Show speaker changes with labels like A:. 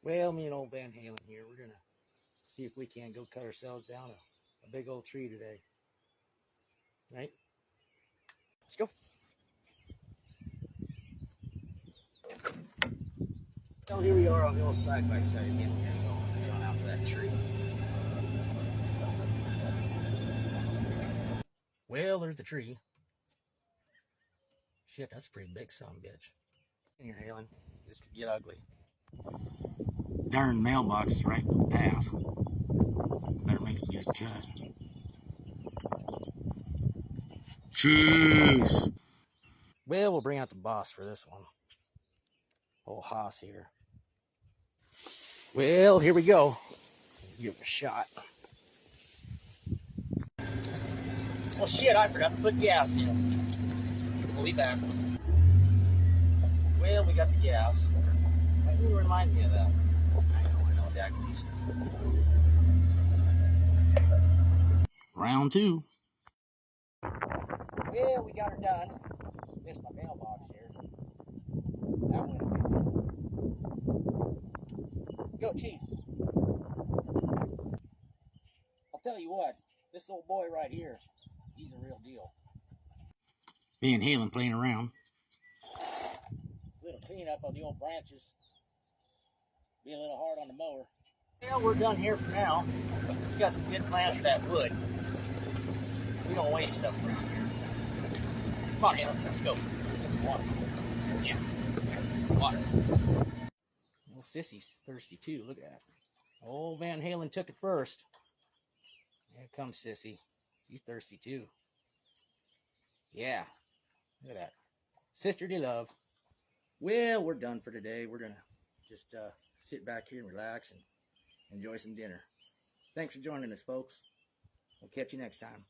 A: Well, me and old Van Halen here, we're gonna see if we can go cut ourselves down a big old tree today. Right? Let's go. So here we are on the old side by side again. We're going out to that tree. Well, there's the tree. Shit, that's a pretty big son of a bitch. In here, Halen. This could get ugly. Darn mailbox is right in the path. Better make a good cut. Jeez. Well, we'll bring out the boss for this one. Old Haas here. Well, here we go. Give it a shot. Oh shit, I forgot to put gas in. We'll be back. Well, we got the gas. Why do you remind me of that? I know, Dak. Round two. Well, we got her done. Missed my mailbox here. That went. Go, Chiefs. I'll tell you what, this old boy right here, he's a real deal. Van Halen playing around. Little cleanup of the old branches. Be a little hard on the mower. Well, we're done here for now. We got some good plans for that wood. We don't waste stuff around here. Come on, Halen, let's go. Get some water. Yeah, water. Well, Sissy's thirsty too. Look at that. Old Van Halen took it first. Here comes Sissy. She's thirsty too. Yeah, look at that. Sisterly love. Well, we're done for today. We're gonna just sit back here and relax and enjoy some dinner. Thanks for joining us, folks. We'll catch you next time.